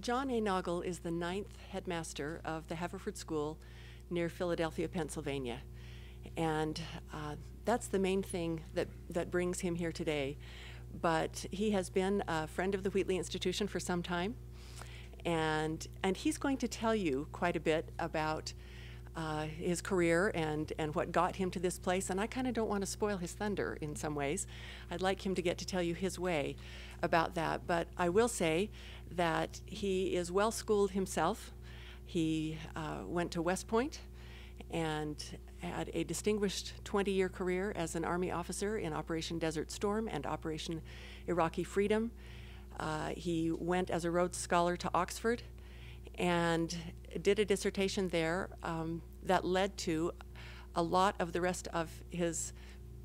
John A. Nagl is the 9th headmaster of the Haverford School near Philadelphia, Pennsylvania. And that's the main thing that brings him here today. But he has been a friend of the Wheatley Institution for some time. And he's going to tell you quite a bit about his career and what got him to this place. And I kind of don't want to spoil his thunder in some ways. I'd like him to get to tell you his way about that. But I will say that he is well schooled himself. He went to West Point and had a distinguished 20-year career as an Army officer in Operation Desert Storm and Operation Iraqi Freedom. He went as a Rhodes Scholar to Oxford and did a dissertation there that led to a lot of the rest of his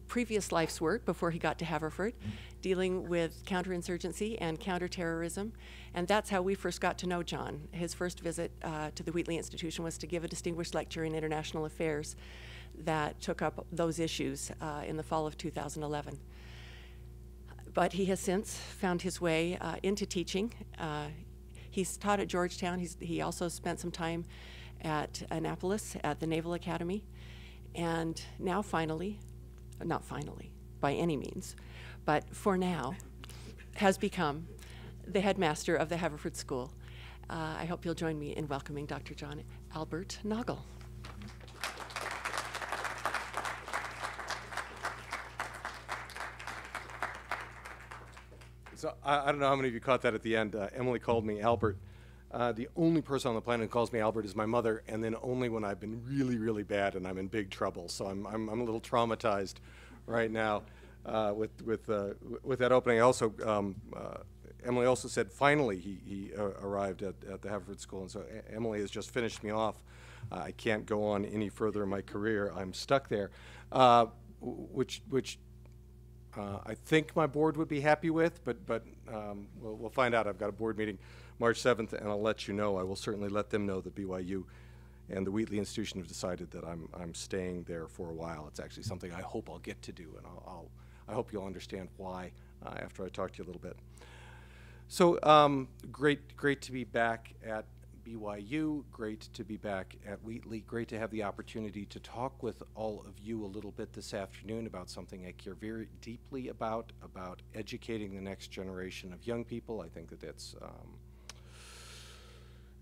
previous life's work before he got to Haverford, dealing with counterinsurgency and counterterrorism. And that's how we first got to know John. His first visit to the Wheatley Institution was to give a distinguished lecture in international affairs that took up those issues in the fall of 2011. But he has since found his way into teaching. He's taught at Georgetown. He also spent some time at Annapolis at the Naval Academy. And now finally, not finally, by any means, but for now, has become the headmaster of the Haverford School. I hope you'll join me in welcoming Dr. John Albert Nagl. So I don't know how many of you caught that at the end. Emily called me Albert. The only person on the planet who calls me Albert is my mother, and then only when I've been really, really bad and I'm in big trouble. So I'm a little traumatized right now with that opening. Also, Emily also said finally he arrived at the Haverford School, and so Emily has just finished me off. I can't go on any further in my career. I'm stuck there, which I think my board would be happy with, but we'll find out. I've got a board meeting March 7th, and I'll let you know. I will certainly let them know that BYU and the Wheatley Institution have decided that I'm staying there for a while. It's actually something I hope I'll get to do, and I hope you'll understand why after I talk to you a little bit. So great to be back at BYU, great to be back at Wheatley, great to have the opportunity to talk with all of you a little bit this afternoon about something I care very deeply about educating the next generation of young people. I think that that's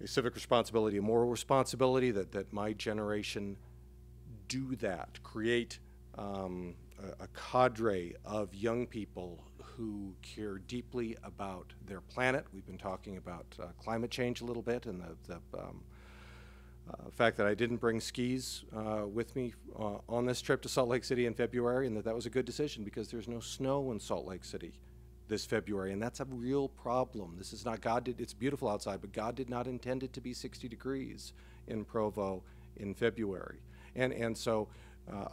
a civic responsibility, a moral responsibility that my generation do that, create a cadre of young people who care deeply about their planet. We've been talking about climate change a little bit, and the fact that I didn't bring skis with me on this trip to Salt Lake City in February, and that was a good decision because there's no snow in Salt Lake City this February, and that's a real problem. This is not, it's beautiful outside, but God did not intend it to be 60 degrees in Provo in February. And so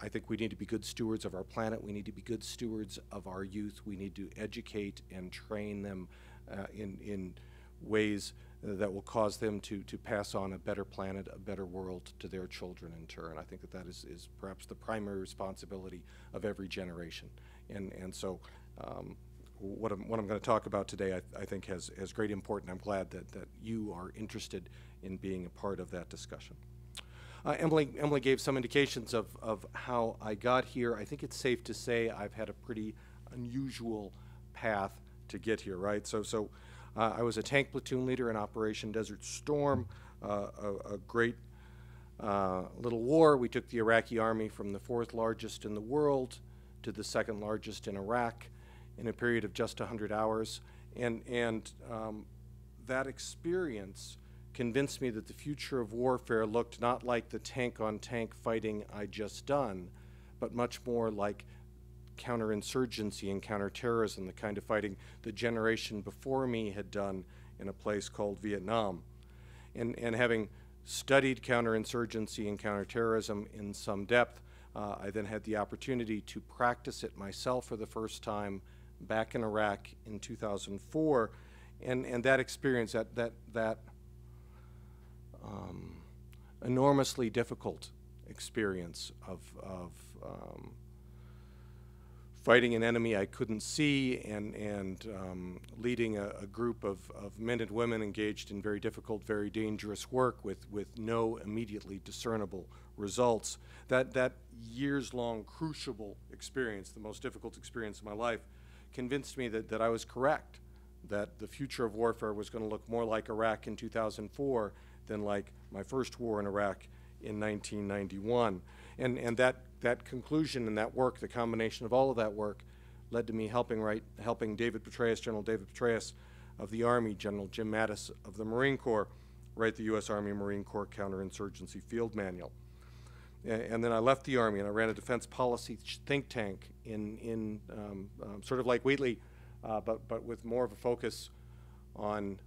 I think we need to be good stewards of our planet. We need to be good stewards of our youth. We need to educate and train them in ways that will cause them to pass on a better planet, a better world to their children in turn. I think that is perhaps the primary responsibility of every generation. And so what I'm going to talk about today I think has great importance. I'm glad that you are interested in being a part of that discussion. Emily gave some indications of how I got here. I think it's safe to say I've had a pretty unusual path to get here, right? So I was a tank platoon leader in Operation Desert Storm, a great little war. We took the Iraqi army from the 4th largest in the world to the 2nd largest in Iraq in a period of just 100 hours. And that experience convinced me that the future of warfare looked not like the tank-on-tank fighting I'd just done, but much more like counterinsurgency and counterterrorism, the kind of fighting the generation before me had done in a place called Vietnam. And having studied counterinsurgency and counterterrorism in some depth, I then had the opportunity to practice it myself for the first time back in Iraq in 2004, and that experience, that enormously difficult experience of fighting an enemy I couldn't see, and leading a group of men and women engaged in very difficult, very dangerous work with no immediately discernible results. That years-long crucible experience, the most difficult experience of my life, convinced me that I was correct, that the future of warfare was going to look more like Iraq in 2004 than like my first war in Iraq in 1991. And that conclusion and that work, the combination of all of that work, led to me helping David Petraeus, General David Petraeus of the Army, General Jim Mattis of the Marine Corps, write the U.S. Army Marine Corps Counterinsurgency Field Manual. And then I left the Army and I ran a defense policy think tank in sort of like Wheatley, but with more of a focus on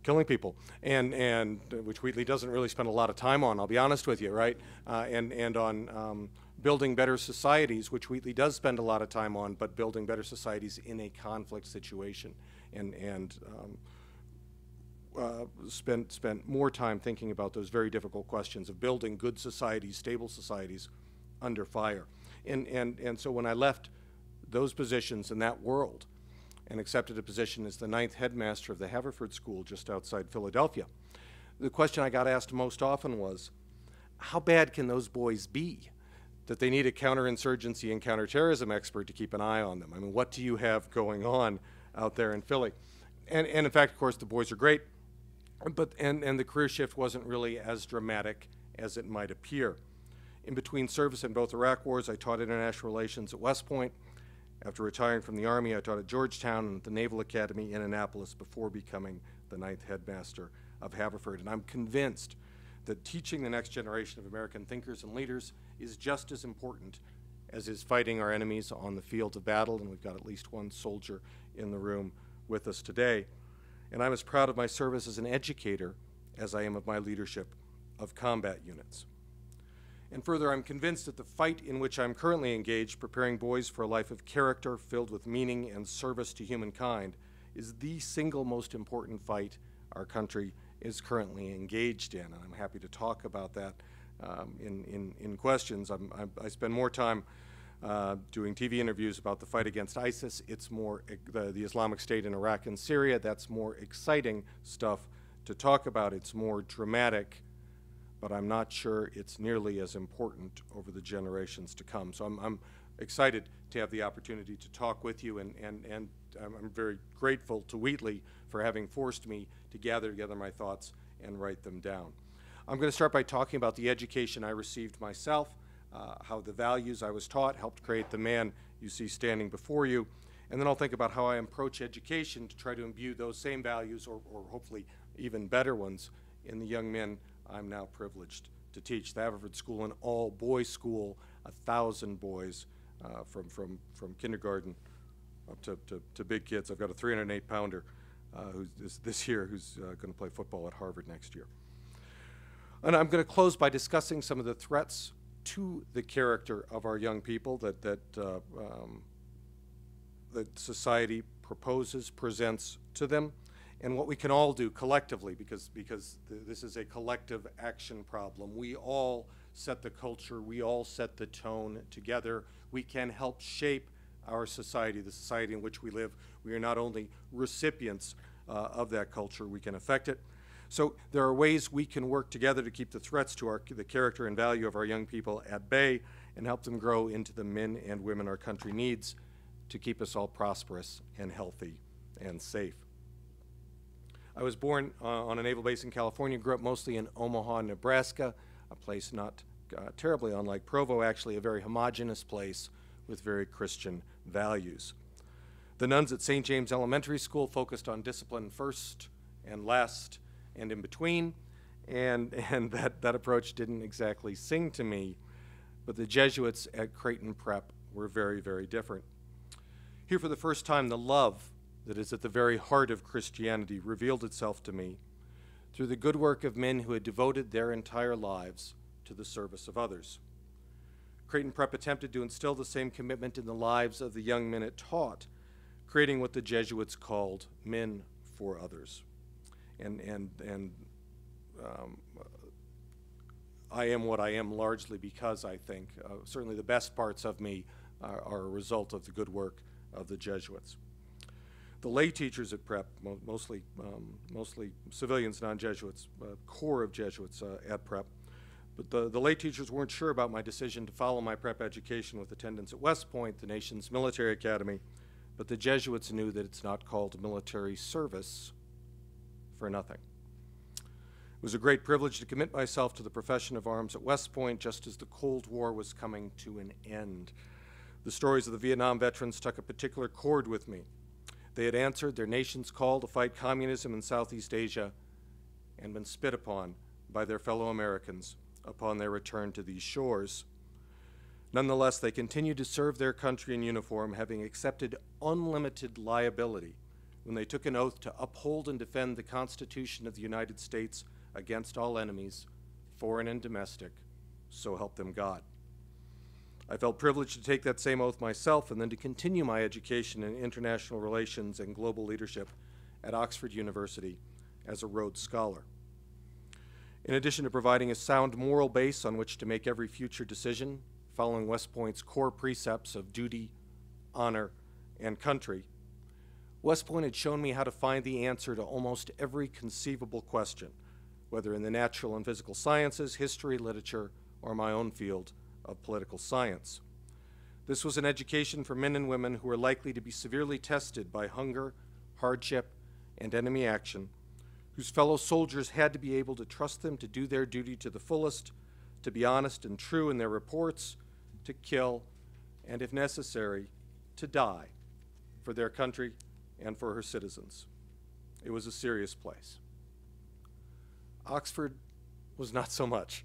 killing people, and which Wheatley doesn't really spend a lot of time on, I'll be honest with you, right? And on building better societies, which Wheatley does spend a lot of time on, but building better societies in a conflict situation, and spent more time thinking about those very difficult questions of building good societies, stable societies, under fire. And so when I left those positions in that world and accepted a position as the 9th headmaster of the Haverford School just outside Philadelphia, the question I got asked most often was, how bad can those boys be that they need a counterinsurgency and counterterrorism expert to keep an eye on them? I mean, what do you have going on out there in Philly? And in fact, of course, the boys are great, but and the career shift wasn't really as dramatic as it might appear. In between service in both Iraq wars, I taught international relations at West Point. After retiring from the Army, I taught at Georgetown and at the Naval Academy in Annapolis before becoming the 9th headmaster of Haverford. And I'm convinced that teaching the next generation of American thinkers and leaders is just as important as is fighting our enemies on the field of battle, and we've got at least one soldier in the room with us today. And I'm as proud of my service as an educator as I am of my leadership of combat units. And further, I'm convinced that the fight in which I'm currently engaged, preparing boys for a life of character filled with meaning and service to humankind, is the single most important fight our country is currently engaged in. And I'm happy to talk about that in questions. I spend more time doing TV interviews about the fight against ISIS. It's more the Islamic State in Iraq and Syria. That's more exciting stuff to talk about. It's more dramatic, but I'm not sure it's nearly as important over the generations to come. So I'm excited to have the opportunity to talk with you, and I'm very grateful to Wheatley for having forced me to gather together my thoughts and write them down. I'm going to start by talking about the education I received myself, how the values I was taught helped create the man you see standing before you, and then I'll think about how I approach education to try to imbue those same values, or hopefully even better ones, in the young men I'm now privileged to teach. The Haverford School, an all-boys school, 1,000 boys from kindergarten up to big kids. I've got a 308-pounder who's this year who's going to play football at Harvard next year. And I'm going to close by discussing some of the threats to the character of our young people that society presents to them, and what we can all do collectively, because this is a collective action problem. We all set the culture, we all set the tone together. We can help shape our society, the society in which we live. We are not only recipients of that culture, we can affect it. So there are ways we can work together to keep the threats to the character and value of our young people at bay and help them grow into the men and women our country needs to keep us all prosperous and healthy and safe. I was born on a naval base in California, grew up mostly in Omaha, Nebraska, a place not terribly unlike Provo, actually a very homogeneous place with very Christian values. The nuns at St. James Elementary School focused on discipline first and last and in between, and that approach didn't exactly sing to me, but the Jesuits at Creighton Prep were very, very different. Here for the first time, the love that is at the very heart of Christianity revealed itself to me through the good work of men who had devoted their entire lives to the service of others. Creighton Prep attempted to instill the same commitment in the lives of the young men it taught, creating what the Jesuits called men for others. And I am what I am largely because I think certainly the best parts of me are a result of the good work of the Jesuits. The lay teachers at Prep, mostly civilians, non-Jesuits, core of Jesuits at Prep, but the lay teachers weren't sure about my decision to follow my Prep education with attendance at West Point, the nation's military academy, but the Jesuits knew that it's not called military service for nothing. It was a great privilege to commit myself to the profession of arms at West Point just as the Cold War was coming to an end. The stories of the Vietnam veterans struck a particular chord with me. They had answered their nation's call to fight communism in Southeast Asia and been spit upon by their fellow Americans upon their return to these shores. Nonetheless, they continued to serve their country in uniform, having accepted unlimited liability when they took an oath to uphold and defend the Constitution of the United States against all enemies, foreign and domestic, so help them God. I felt privileged to take that same oath myself and then to continue my education in international relations and global leadership at Oxford University as a Rhodes Scholar. In addition to providing a sound moral base on which to make every future decision, following West Point's core precepts of duty, honor, and country, West Point had shown me how to find the answer to almost every conceivable question, whether in the natural and physical sciences, history, literature, or my own field of political science. This was an education for men and women who were likely to be severely tested by hunger, hardship, and enemy action, whose fellow soldiers had to be able to trust them to do their duty to the fullest, to be honest and true in their reports, to kill, and if necessary, to die for their country and for her citizens. It was a serious place. Oxford was not so much.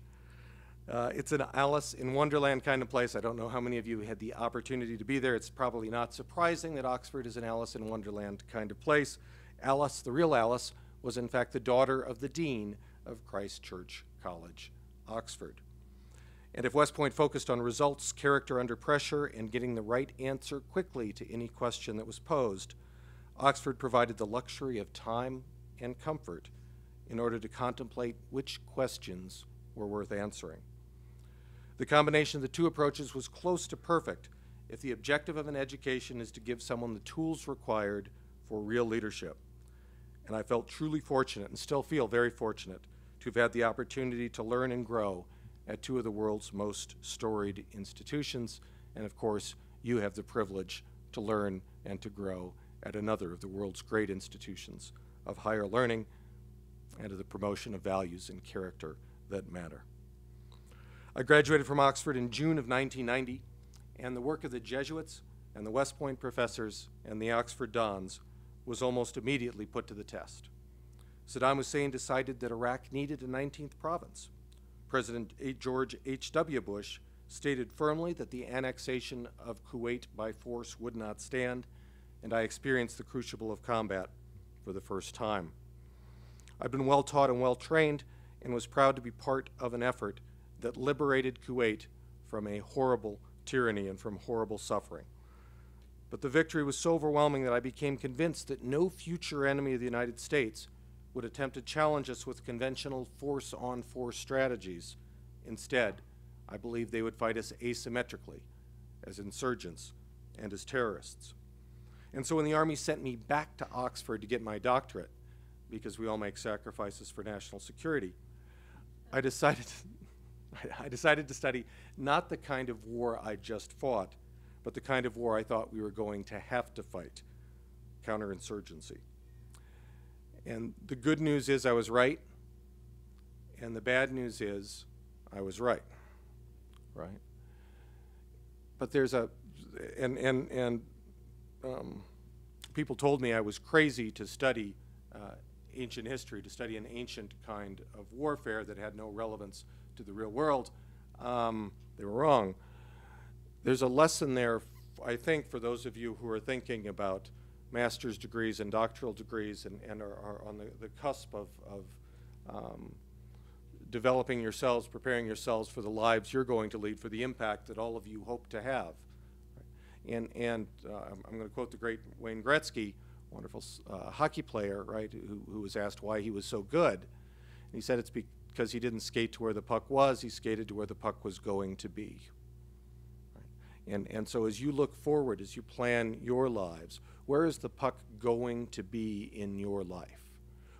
It's an Alice in Wonderland kind of place. I don't know how many of you had the opportunity to be there. It's probably not surprising that Oxford is an Alice in Wonderland kind of place. Alice, the real Alice, was in fact the daughter of the dean of Christ Church College, Oxford. And if West Point focused on results, character under pressure, and getting the right answer quickly to any question that was posed, Oxford provided the luxury of time and comfort in order to contemplate which questions were worth answering. The combination of the two approaches was close to perfect if the objective of an education is to give someone the tools required for real leadership. And I felt truly fortunate, and still feel very fortunate, to have had the opportunity to learn and grow at two of the world's most storied institutions. And of course, you have the privilege to learn and to grow at another of the world's great institutions of higher learning and of the promotion of values and character that matter. I graduated from Oxford in June of 1990, and the work of the Jesuits and the West Point professors and the Oxford Dons was almost immediately put to the test. Saddam Hussein decided that Iraq needed a 19th province. President George H.W. Bush stated firmly that the annexation of Kuwait by force would not stand, and I experienced the crucible of combat for the first time. I've been well taught and well trained, and was proud to be part of an effort that liberated Kuwait from a horrible tyranny and from horrible suffering. But the victory was so overwhelming that I became convinced that no future enemy of the United States would attempt to challenge us with conventional force-on-force strategies. Instead, I believed they would fight us asymmetrically, as insurgents and as terrorists. And so when the Army sent me back to Oxford to get my doctorate, because we all make sacrifices for national security, I decided to study not the kind of war I just fought, but the kind of war I thought we were going to have to fight, counterinsurgency. And the good news is I was right, and the bad news is I was right, right? But there's people told me I was crazy to study ancient history, to study an ancient kind of warfare that had no relevance to the real world. They were wrong. There's a lesson there, I think, for those of you who are thinking about master's degrees and doctoral degrees and are on the cusp of developing yourselves, preparing yourselves for the lives you're going to lead, for the impact that all of you hope to have. And I'm going to quote the great Wayne Gretzky, wonderful hockey player, right, who was asked why he was so good. And he said, it's because he didn't skate to where the puck was, he skated to where the puck was going to be. Right? And so as you look forward, as you plan your lives, where is the puck going to be in your life?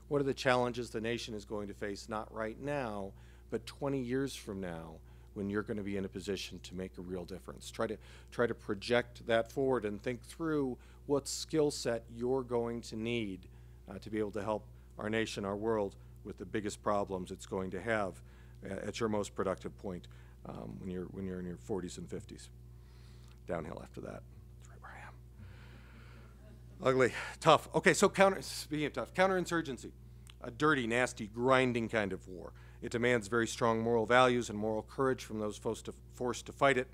What are the challenges the nation is going to face, not right now, but 20 years from now, when you're going to be in a position to make a real difference? Try to project that forward and think through what skill set you're going to need to be able to help our nation, our world, with the biggest problems it's going to have at your most productive point when you're in your 40s and 50s. Downhill after that. That's right where I am. Ugly, tough. Okay, so speaking of tough, counterinsurgency, a dirty, nasty, grinding kind of war. It demands very strong moral values and moral courage from those forced to fight it.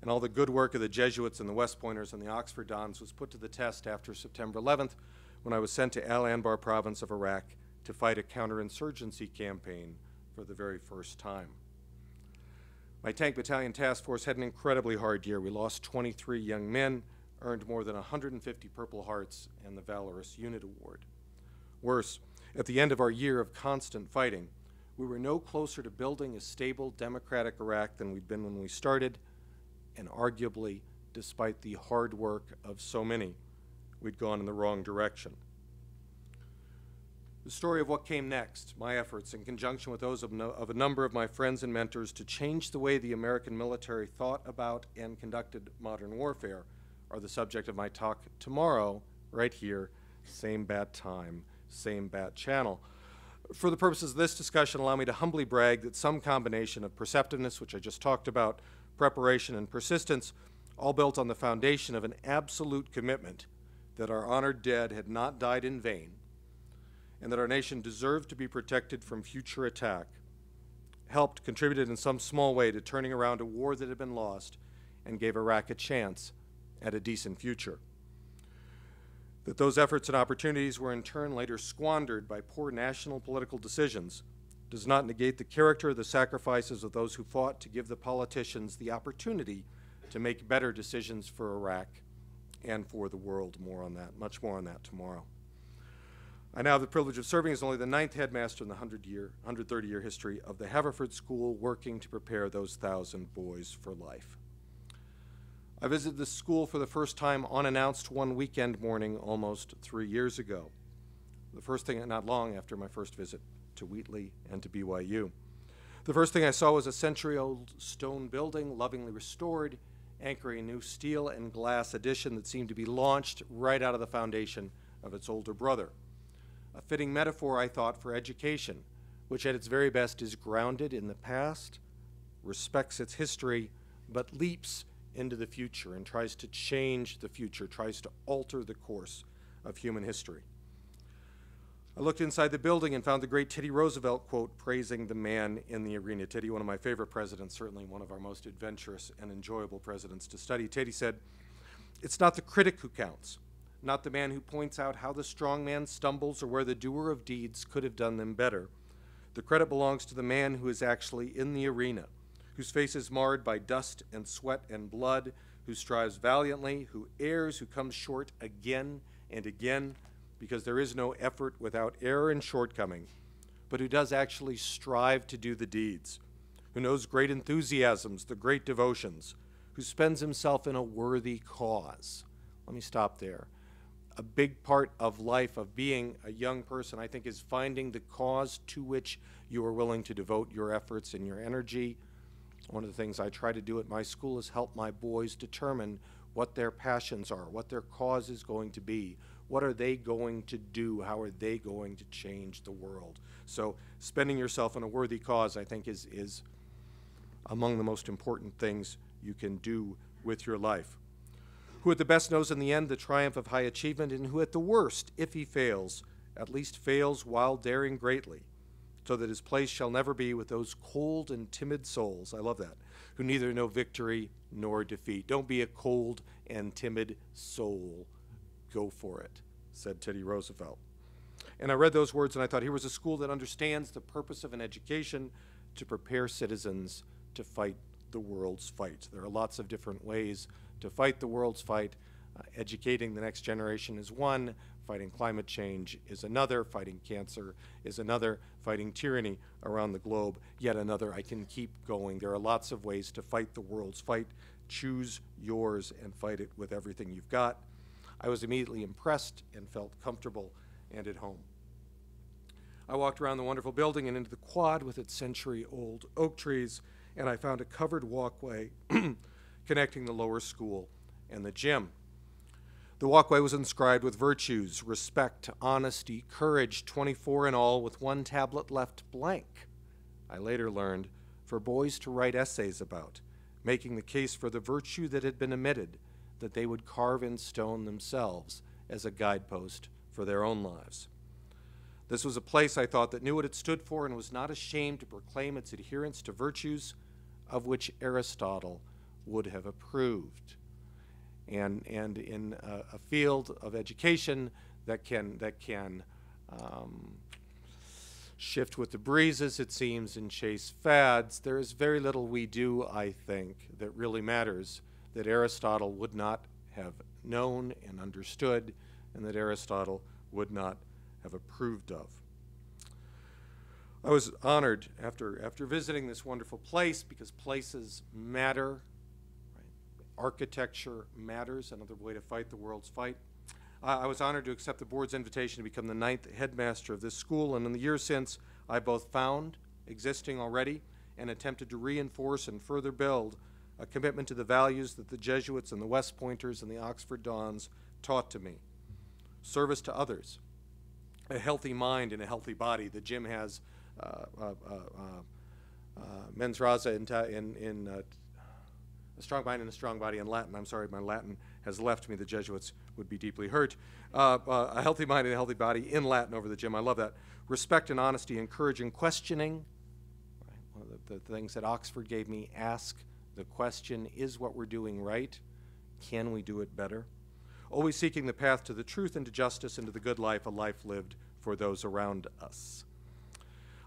And all the good work of the Jesuits and the West Pointers and the Oxford Dons was put to the test after September 11th, when I was sent to Al Anbar province of Iraq to fight a counterinsurgency campaign for the very first time. My tank battalion task force had an incredibly hard year. We lost 23 young men, earned more than 150 Purple Hearts and the Valorous Unit Award. Worse, at the end of our year of constant fighting, we were no closer to building a stable, democratic Iraq than we'd been when we started, and arguably, despite the hard work of so many, we'd gone in the wrong direction. The story of what came next, my efforts in conjunction with those of a number of my friends and mentors to change the way the American military thought about and conducted modern warfare, are the subject of my talk tomorrow, right here, same bat time, same bat channel. For the purposes of this discussion, allow me to humbly brag that some combination of perceptiveness, which I just talked about, preparation, and persistence, all built on the foundation of an absolute commitment that our honored dead had not died in vain, and that our nation deserved to be protected from future attack, contributed in some small way to turning around a war that had been lost and gave Iraq a chance at a decent future. That those efforts and opportunities were in turn later squandered by poor national political decisions does not negate the character of the sacrifices of those who fought to give the politicians the opportunity to make better decisions for Iraq and for the world. More on that, much more on that tomorrow. I now have the privilege of serving as only the 9th headmaster in the 130-year history of the Haverford School, working to prepare those 1,000 boys for life. I visited this school for the first time unannounced one weekend morning almost 3 years ago. The first thing, not long after my first visit to Wheatley and to BYU. The first thing I saw was a century-old stone building, lovingly restored, anchoring a new steel and glass addition that seemed to be launched right out of the foundation of its older brother. A fitting metaphor, I thought, for education, which at its very best is grounded in the past, respects its history, but leaps into the future and tries to change the future, tries to alter the course of human history. I looked inside the building and found the great Teddy Roosevelt quote praising the man in the arena. Teddy, one of my favorite presidents, certainly one of our most adventurous and enjoyable presidents to study. Teddy said, "It's not the critic who counts, not the man who points out how the strong man stumbles or where the doer of deeds could have done them better. The credit belongs to the man who is actually in the arena, whose face is marred by dust and sweat and blood, who strives valiantly, who errs, who comes short again and again, because there is no effort without error and shortcoming, but who does actually strive to do the deeds, who knows great enthusiasms, the great devotions, who spends himself in a worthy cause." Let me stop there. A big part of life, of being a young person, I think, is finding the cause to which you are willing to devote your efforts and your energy. One of the things I try to do at my school is help my boys determine what their passions are, what their cause is going to be, what are they going to do, how are they going to change the world. So spending yourself in a worthy cause, I think, is among the most important things you can do with your life. Who at the best knows in the end the triumph of high achievement, and who at the worst, if he fails, at least fails while daring greatly, so that his place shall never be with those cold and timid souls, I love that, who neither know victory nor defeat. Don't be a cold and timid soul. Go for it, said Teddy Roosevelt. And I read those words and I thought, here was a school that understands the purpose of an education to prepare citizens to fight the world's fight. There are lots of different ways to fight the world's fight. Educating the next generation is one, Fighting climate change is another. Fighting cancer is another. Fighting tyranny around the globe, yet another. I can keep going. There are lots of ways to fight the world's fight. Choose yours and fight it with everything you've got. I was immediately impressed and felt comfortable and at home. I walked around the wonderful building and into the quad with its century-old oak trees, and I found a covered walkway connecting the lower school and the gym. The walkway was inscribed with virtues: respect, honesty, courage, 24 in all, with one tablet left blank, I later learned, for boys to write essays about, making the case for the virtue that had been omitted, that they would carve in stone themselves as a guidepost for their own lives. This was a place, I thought, that knew what it stood for and was not ashamed to proclaim its adherence to virtues of which Aristotle would have approved. And in a field of education that can shift with the breezes, it seems, and chase fads, there is very little we do, I think, that really matters, that Aristotle would not have known and understood, and that Aristotle would not have approved of. I was honored after visiting this wonderful place, because places matter. Architecture matters, another way to fight the world's fight. I was honored to accept the board's invitation to become the 9th headmaster of this school, and in the years since, I both found, existing already, and attempted to reinforce and further build a commitment to the values that the Jesuits and the West Pointers and the Oxford Dons taught to me. Service to others, a healthy mind and a healthy body. The gym has mens raza in a strong mind and a strong body in Latin. I'm sorry, my Latin has left me. The Jesuits would be deeply hurt. A healthy mind and a healthy body in Latin over the gym. I love that. Respect and honesty, encouraging questioning. Right? One of the things that Oxford gave me, ask the question, is what we're doing right? Can we do it better? Always seeking the path to the truth and to justice and to the good life, a life lived for those around us.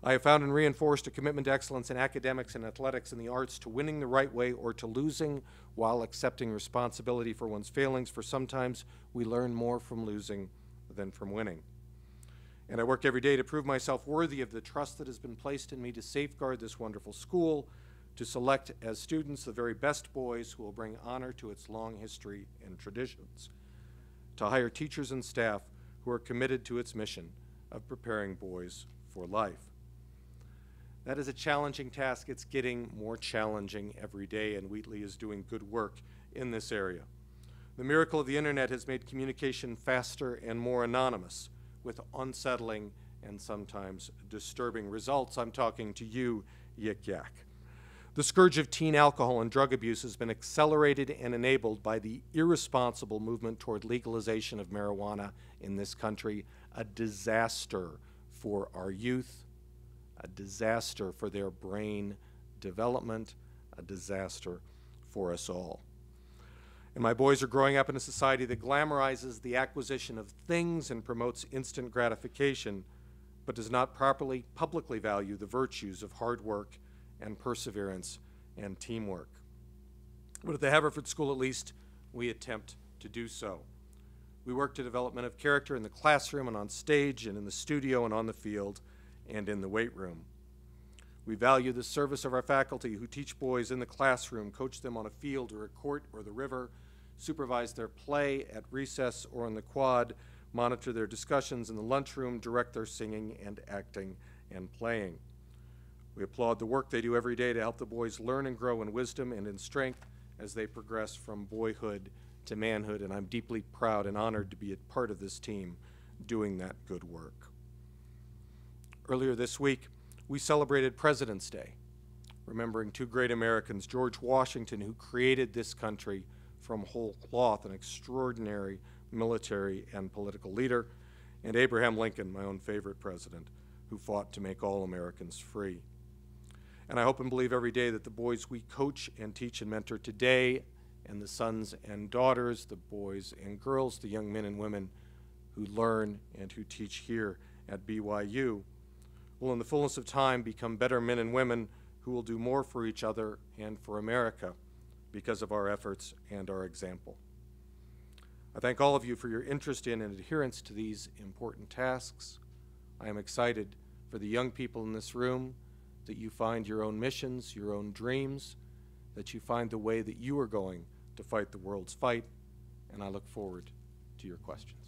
I have found and reinforced a commitment to excellence in academics and athletics and the arts, to winning the right way or to losing while accepting responsibility for one's failings, for sometimes we learn more from losing than from winning. And I work every day to prove myself worthy of the trust that has been placed in me to safeguard this wonderful school, to select as students the very best boys who will bring honor to its long history and traditions, to hire teachers and staff who are committed to its mission of preparing boys for life. That is a challenging task. It's getting more challenging every day, and Wheatley is doing good work in this area. The miracle of the internet has made communication faster and more anonymous, with unsettling and sometimes disturbing results. I'm talking to you, Yik Yak. The scourge of teen alcohol and drug abuse has been accelerated and enabled by the irresponsible movement toward legalization of marijuana in this country, a disaster for our youth, a disaster for their brain development, a disaster for us all. And my boys are growing up in a society that glamorizes the acquisition of things and promotes instant gratification, but does not properly publicly value the virtues of hard work and perseverance and teamwork. But at the Haverford School, at least, we attempt to do so. We work to development of character in the classroom and on stage and in the studio and on the field and in the weight room. We value the service of our faculty who teach boys in the classroom, coach them on a field or a court or the river, supervise their play at recess or in the quad, monitor their discussions in the lunchroom, direct their singing and acting and playing. We applaud the work they do every day to help the boys learn and grow in wisdom and in strength as they progress from boyhood to manhood, and I'm deeply proud and honored to be a part of this team doing that good work. Earlier this week, we celebrated President's Day, remembering two great Americans, George Washington, who created this country from whole cloth, an extraordinary military and political leader, and Abraham Lincoln, my own favorite president, who fought to make all Americans free. And I hope and believe every day that the boys we coach and teach and mentor today, and the sons and daughters, the boys and girls, the young men and women who learn and who teach here at BYU, will in the fullness of time become better men and women who will do more for each other and for America because of our efforts and our example. I thank all of you for your interest in and adherence to these important tasks. I am excited for the young people in this room, that you find your own missions, your own dreams, that you find the way that you are going to fight the world's fight, and I look forward to your questions.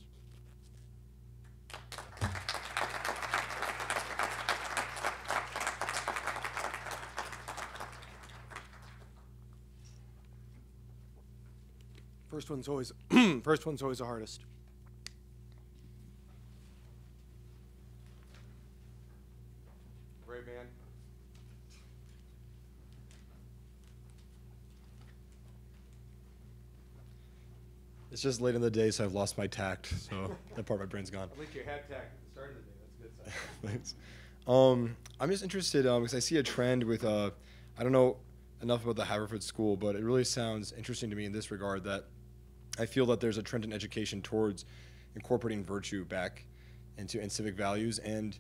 First one's always the hardest. Brave man. It's just late in the day, so I've lost my tact. So that part of my brain's gone. At least you had tact at the start of the day. That's a good sign. Thanks. I'm just interested because I see a trend with I don't know enough about the Haverford School, but it really sounds interesting to me in this regard that I feel that there's a trend in education towards incorporating virtue back in civic values. And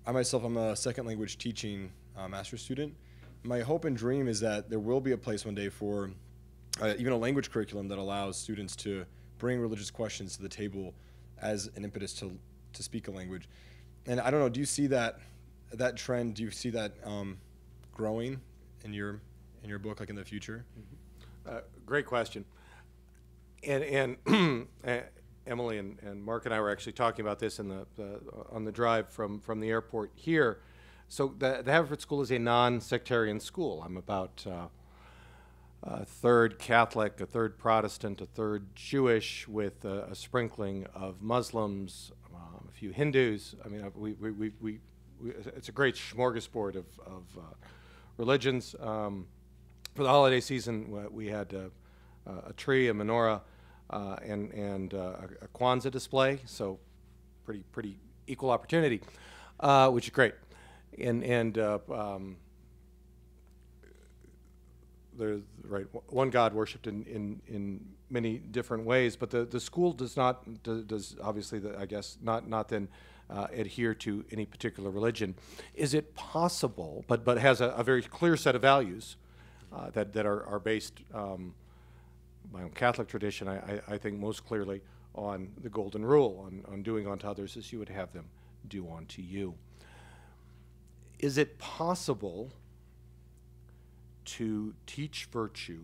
I myself, I'm a second language teaching master's student. My hope and dream is that there will be a place one day for even a language curriculum that allows students to bring religious questions to the table as an impetus to speak a language. And I don't know, do you see that trend? Do you see that growing in your book, like in the future? Mm-hmm. Great question. And Emily and Mark and I were actually talking about this in on the drive from the airport here. So the Haverford School is a non-sectarian school. I'm about a third Catholic, a third Protestant, a third Jewish, with a sprinkling of Muslims, a few Hindus. I mean, we it's a great smorgasbord of religions. For the holiday season, we had a tree, a menorah, and a Kwanzaa display. So pretty equal opportunity, which is great. And there's one God worshipped in many different ways, but the school does obviously I guess not then adhere to any particular religion. Is it possible, but has a very clear set of values that are based, my own Catholic tradition, I think most clearly on the golden rule, on doing unto others as you would have them do unto you. Is it possible to teach virtue,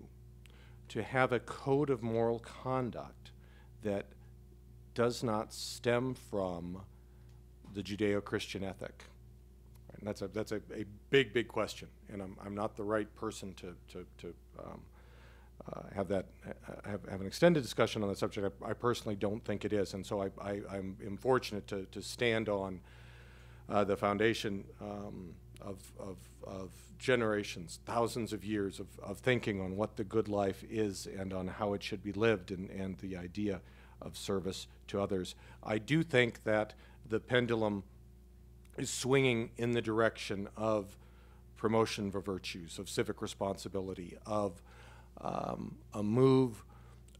to have a code of moral conduct that does not stem from the Judeo-Christian ethic? And that's a big question, and I'm not the right person to have an extended discussion on the subject. I personally don't think it is, and so I'm fortunate to stand on the foundation of generations, thousands of years of thinking on what the good life is and on how it should be lived, and the idea of service to others. I do think that the pendulum is swinging in the direction of promotion of virtues, of civic responsibility, of a move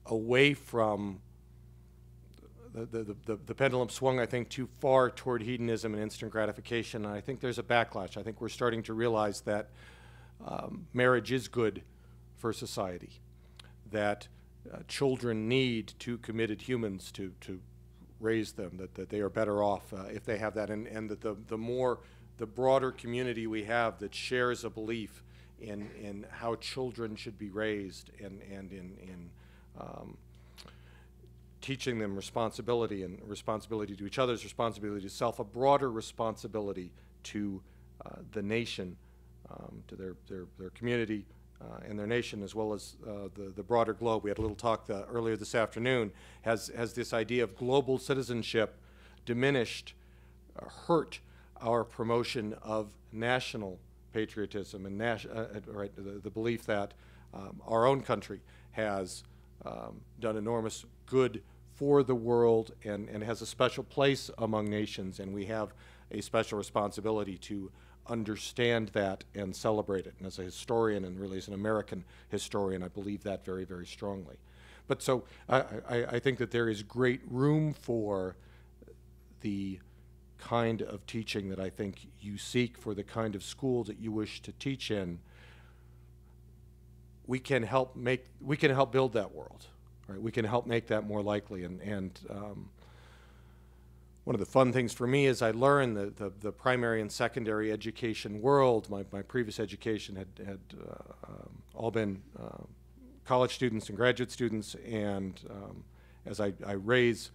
away from the pendulum swung, I think, too far toward hedonism and instant gratification, and I think there's a backlash. I think we're starting to realize that marriage is good for society, that children need two committed humans to raise them, that they are better off if they have that, and that the broader community we have that shares a belief in how children should be raised, and in teaching them responsibility, and responsibility to each other's responsibility to self, a broader responsibility to the nation, to their community and their nation, as well as the broader globe. We had a little talk earlier this afternoon. Has this idea of global citizenship diminished, hurt our promotion of national patriotism and the belief that our own country has done enormous good for the world and has a special place among nations, and we have a special responsibility to understand that and celebrate it. And as a historian, and really as an American historian, I believe that very, very strongly. But so I think that there is great room for the kind of teaching that I think you seek, for the kind of school that you wish to teach in. We can help build that world. right? We can help make that more likely. And one of the fun things for me is I learned the primary and secondary education world. My previous education had all been college students and graduate students, and as I raise,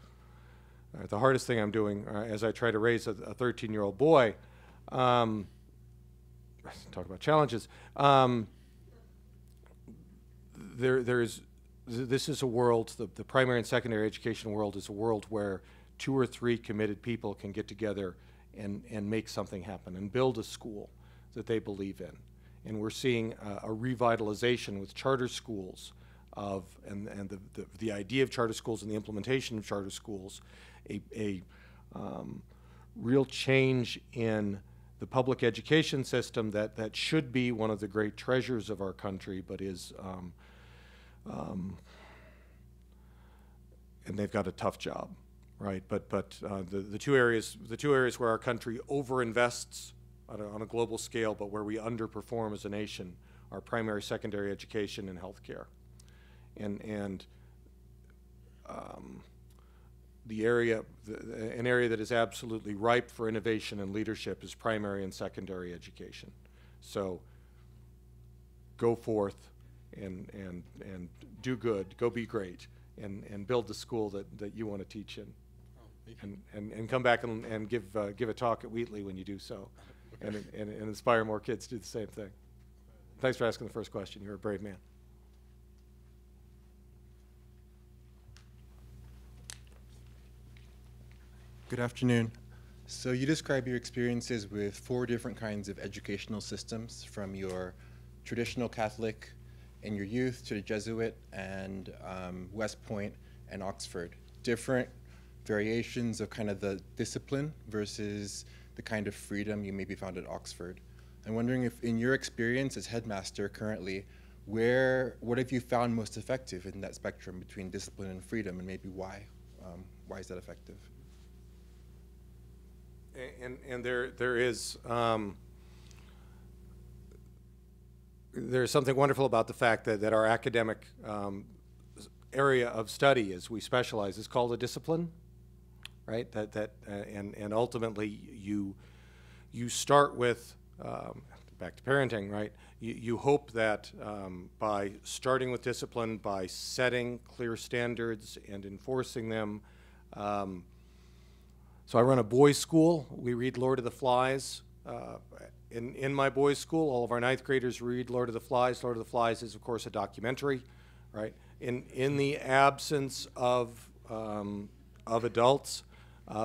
the hardest thing I'm doing as I try to raise a 13-year-old boy, talk about challenges, this is a world, the primary and secondary education world is a world where 2 or 3 committed people can get together and make something happen and build a school that they believe in. And we're seeing a revitalization with charter schools and the idea of charter schools and the implementation of charter schools, a real change in the public education system that should be one of the great treasures of our country, but is, and they've got a tough job. Right, but the two areas where our country overinvests on a global scale, but where we underperform as a nation, are primary, secondary education, and healthcare. And an area that is absolutely ripe for innovation and leadership is primary and secondary education. So go forth and do good, go be great, and build the school that you want to teach in. And come back and give a talk at Wheatley when you do so, okay. and inspire more kids to do the same thing. Thanks for asking the first question. You're a brave man. Good afternoon. So you describe your experiences with 4 different kinds of educational systems, from your traditional Catholic in your youth to the Jesuit and West Point and Oxford. Different variations of kind of the discipline versus the kind of freedom you maybe found at Oxford. I'm wondering if, in your experience as headmaster currently, what have you found most effective in that spectrum between discipline and freedom, and maybe why? Why is that effective? And there is there's something wonderful about the fact that our academic area of study, as we specialize, is called a discipline. Right, and ultimately you start with back to parenting. Right, you hope that by starting with discipline, by setting clear standards and enforcing them. So I run a boys' school. We read Lord of the Flies. In my boys' school, all of our 9th graders read Lord of the Flies. Lord of the Flies is, of course, a documentary. Right, in the absence of adults.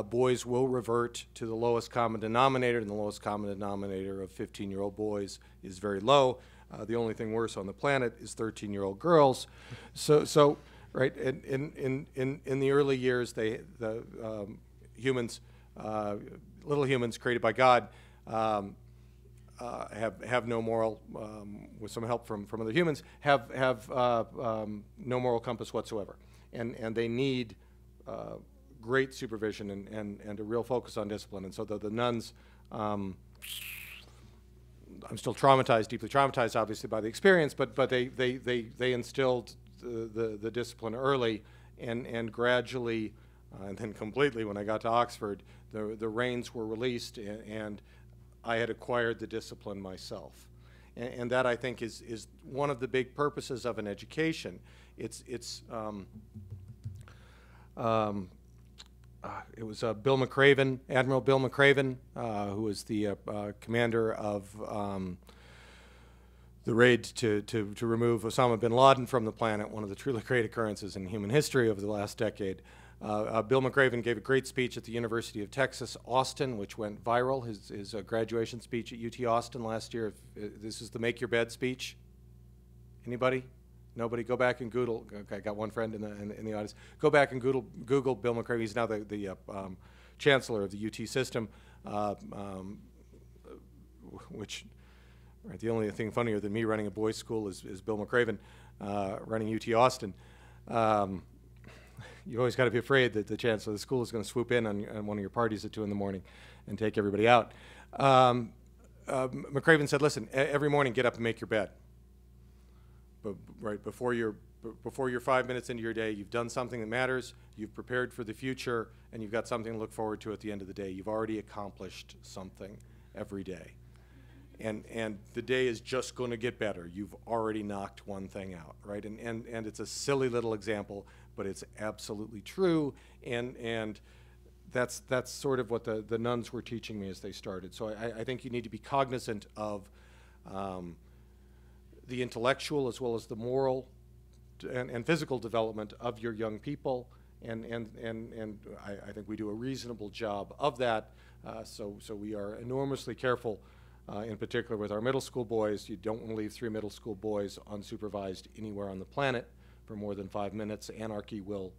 Boys will revert to the lowest common denominator, and the lowest common denominator of 15-year-old boys is very low. The only thing worse on the planet is 13-year-old girls. So right, in the early years, the humans, little humans created by God, have no moral, with some help from other humans, have no moral compass whatsoever, and they need great supervision and a real focus on discipline. And so the nuns, I'm still traumatized, deeply traumatized, obviously, by the experience, but they instilled the discipline early, and gradually, and then completely when I got to Oxford, the reins were released, and I had acquired the discipline myself. And that, I think, is one of the big purposes of an education. It was Bill McRaven, Admiral Bill McRaven, who was the commander of the raid to remove Osama bin Laden from the planet, one of the truly great occurrences in human history over the last decade. Bill McRaven gave a great speech at the University of Texas, Austin, which went viral, his graduation speech at UT Austin last year. This is the Make Your Bed speech. Anybody? Nobody? Go back and Google. Okay, I got one friend in the audience. Go back and Google Bill McRaven. He's now the chancellor of the UT system, which, right, the only thing funnier than me running a boys' school is Bill McRaven running UT Austin. You always got to be afraid that the chancellor of the school is going to swoop in on one of your parties at 2 in the morning and take everybody out. McRaven said, listen, every morning get up and make your bed. But right before your before you're 5 minutes into your day, you've done something that matters, you've prepared for the future, and you've got something to look forward to at the end of the day. You've already accomplished something every day. And the day is just going to get better. You've already knocked one thing out, right? And it's a silly little example, but it's absolutely true. And that's sort of what the nuns were teaching me as they started. So I think you need to be cognizant of the intellectual as well as the moral and physical development of your young people. And I think we do a reasonable job of that. So we are enormously careful. In particular with our middle school boys. You don't want to leave 3 middle school boys unsupervised anywhere on the planet for more than 5 minutes. Anarchy will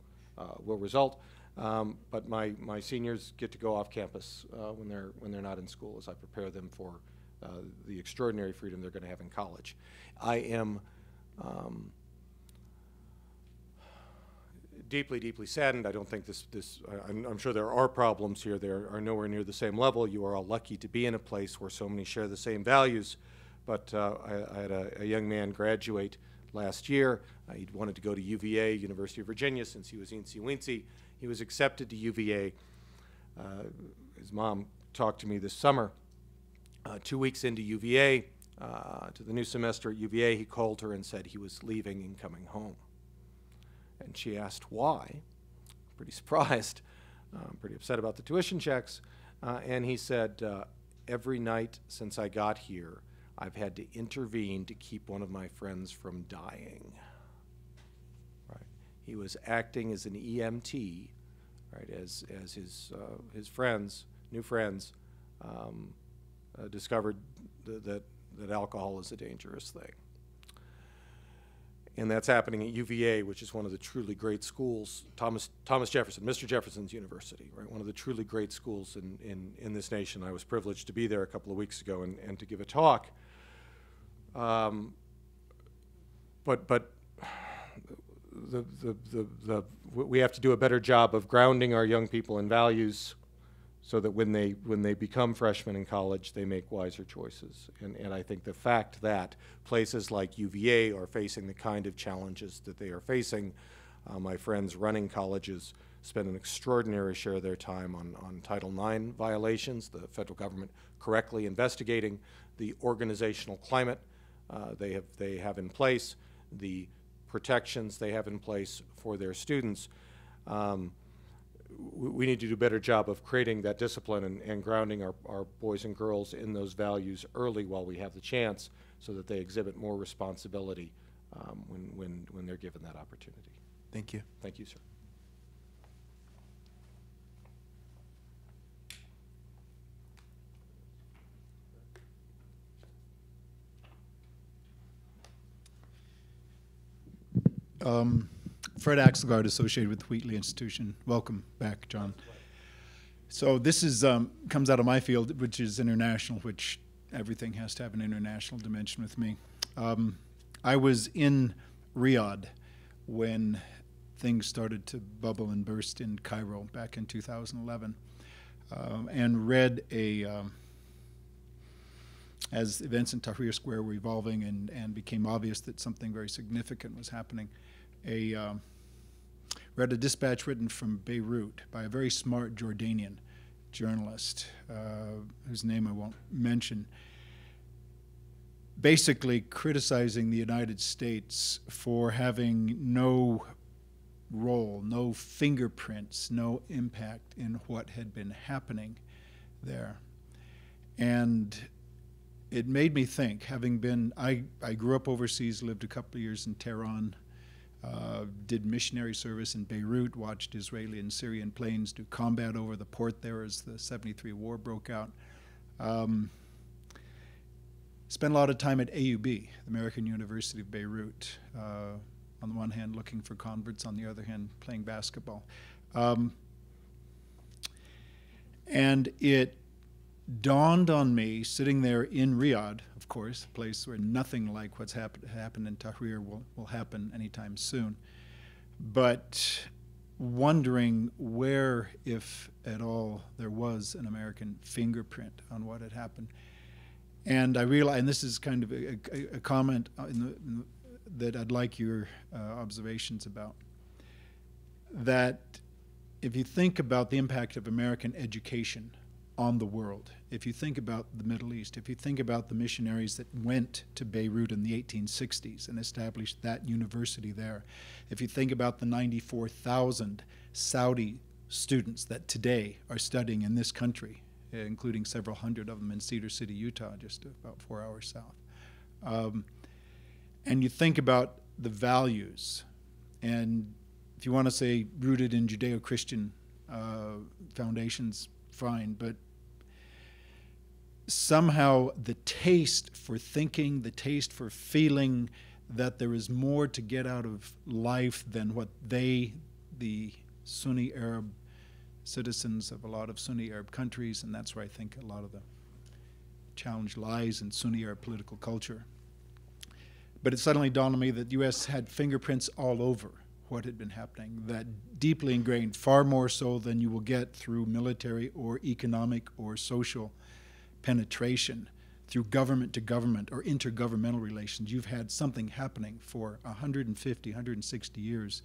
result. But my seniors get to go off campus when they're not in school, as I prepare them for the extraordinary freedom they're going to have in college. I am deeply, deeply saddened. I don't think I'm sure there are problems here. There are nowhere near the same level. You are all lucky to be in a place where so many share the same values. But I had a young man graduate last year. He wanted to go to UVA, University of Virginia, since he was eensy-weensy. He was accepted to UVA. His mom talked to me this summer. 2 weeks into UVA, to the new semester at UVA, he called her and said he was leaving and coming home. And she asked why. Pretty surprised, pretty upset about the tuition checks. And he said, every night since I got here, I've had to intervene to keep one of my friends from dying. Right. He was acting as an EMT, right, as his friends, new friends, discovered that alcohol is a dangerous thing. And that's happening at UVA, which is one of the truly great schools, Thomas Jefferson, Mr. Jefferson's University, right? One of the truly great schools in this nation. I was privileged to be there a couple of weeks ago and to give a talk. But we have to do a better job of grounding our young people in values, so that when they become freshmen in college, they make wiser choices. And I think the fact that places like UVA are facing the kind of challenges that they are facing, my friends running colleges spend an extraordinary share of their time on Title IX violations, the federal government correctly investigating the organizational climate they have in place, the protections they have in place for their students. We need to do a better job of creating that discipline and grounding our boys and girls in those values early while we have the chance, so that they exhibit more responsibility when they're given that opportunity. Thank you. Thank you, sir. Fred Axelgard, associated with the Wheatley Institution. Welcome back, John. So this is comes out of my field, which is international, which everything has to have an international dimension with me. I was in Riyadh when things started to bubble and burst in Cairo back in 2011, and read as events in Tahrir Square were evolving and became obvious that something very significant was happening, read a dispatch written from Beirut by a very smart Jordanian journalist, whose name I won't mention, basically criticizing the United States for having no role, no fingerprints, no impact in what had been happening there. And it made me think, having been, I grew up overseas, lived a couple of years in Tehran, did missionary service in Beirut, watched Israeli and Syrian planes do combat over the port there as the '73 war broke out. Spent a lot of time at AUB, the American University of Beirut, on the one hand looking for converts, on the other hand playing basketball. And it dawned on me, sitting there in Riyadh, of course, a place where nothing like what's happened in Tahrir will happen anytime soon, but wondering where, if at all, there was an American fingerprint on what had happened. And I realized, and this is kind of a comment that I'd like your observations about. That if you think about the impact of American education on the world, if you think about the Middle East, if you think about the missionaries that went to Beirut in the 1860s and established that university there, if you think about the 94,000 Saudi students that today are studying in this country, including several hundred of them in Cedar City, Utah, just about 4 hours south. And you think about the values, and if you want to say rooted in Judeo-Christian foundations, fine, but somehow the taste for thinking, the taste for feeling that there is more to get out of life than what they, the Sunni Arab citizens of a lot of Sunni Arab countries, and that's where I think a lot of the challenge lies in Sunni Arab political culture. But it suddenly dawned on me that the U.S. had fingerprints all over what had been happening, that deeply ingrained, far more so than you will get through military or economic or social penetration, through government to government or intergovernmental relations. You've had something happening for 150, 160 years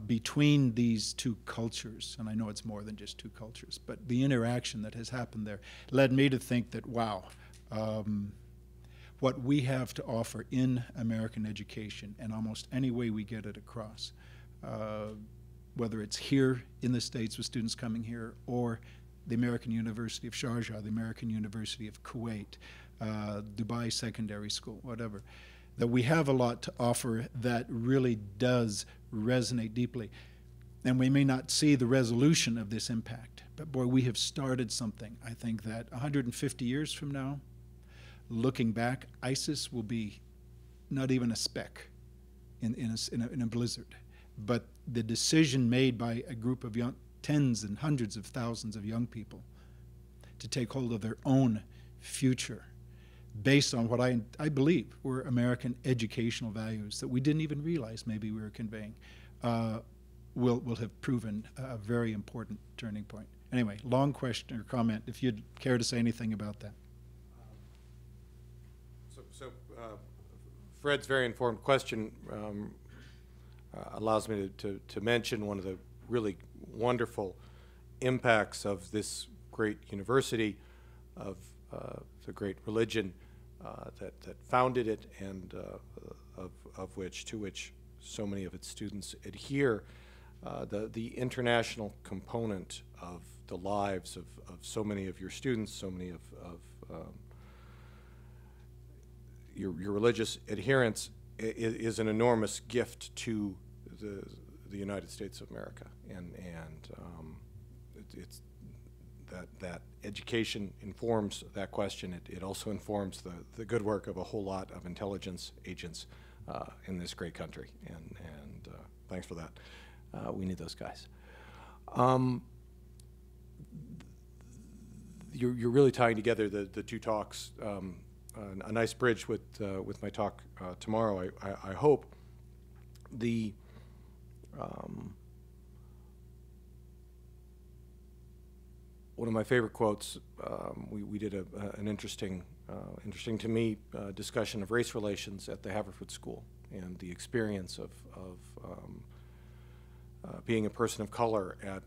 between these two cultures, and I know it's more than just two cultures, but the interaction that has happened there led me to think that, wow, what we have to offer in American education, and almost any way we get it across, whether it's here in the States with students coming here, or the American University of Sharjah, the American University of Kuwait, Dubai Secondary School, whatever, that we have a lot to offer that really does resonate deeply. And we may not see the resolution of this impact, but boy, we have started something. I think that 150 years from now, looking back, ISIS will be not even a speck in a blizzard. But the decision made by a group of tens and hundreds of thousands of young people to take hold of their own future based on what I believe were American educational values that we didn't even realize maybe we were conveying, will have proven a very important turning point. Anyway, long question or comment, if you'd care to say anything about that. Fred's very informed question allows me to mention one of the really wonderful impacts of this great university, of the great religion that founded it, and to which so many of its students adhere. The international component of the lives of so many of your students, so many of your religious adherents is an enormous gift to the United States of America, and it's that education informs that question. It also informs the good work of a whole lot of intelligence agents in this great country, and thanks for that. We need those guys. You're really tying together the two talks. A nice bridge with my talk tomorrow. I hope. One of my favorite quotes. We did an interesting to me discussion of race relations at the Haverford School, and the experience of being a person of color at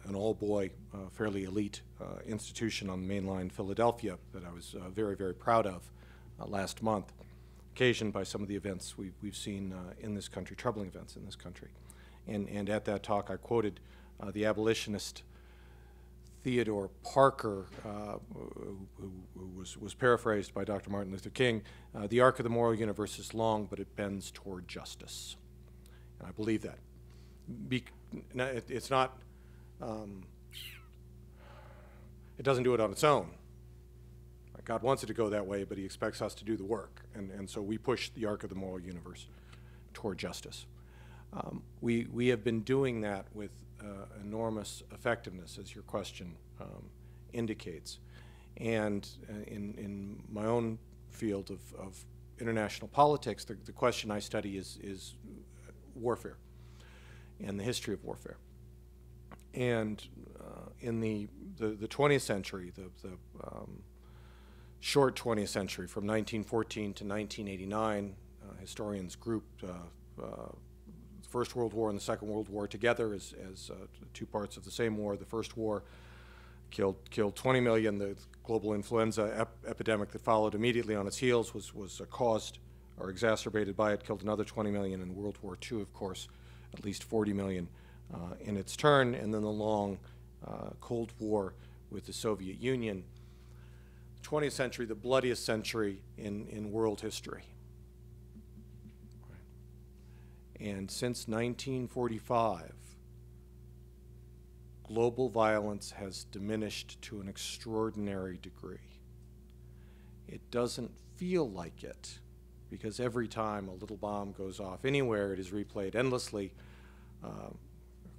an all-boy, fairly elite institution on the main line, Philadelphia, that I was very, very proud of last month, occasioned by some of the events we've seen in this country, troubling events in this country. And at that talk, I quoted the abolitionist Theodore Parker, who was paraphrased by Dr. Martin Luther King, "The arc of the moral universe is long, but it bends toward justice." And I believe that. It's not, it doesn't do it on its own. God wants it to go that way, but he expects us to do the work. And so we push the arc of the moral universe toward justice. We have been doing that with enormous effectiveness, as your question indicates. And in my own field of international politics, the question I study is warfare and the history of warfare. And in the 20th century, the short 20th century, from 1914 to 1989, historians grouped the First World War and the Second World War together as two parts of the same war. The First War killed 20 million. The global influenza epidemic that followed immediately on its heels was caused or exacerbated by it, killed another 20 million. In World War II, of course, at least 40 million in its turn, and then the long Cold War with the Soviet Union. 20th century, the bloodiest century in world history. And since 1945, global violence has diminished to an extraordinary degree. It doesn't feel like it, because every time a little bomb goes off anywhere, it is replayed endlessly. Of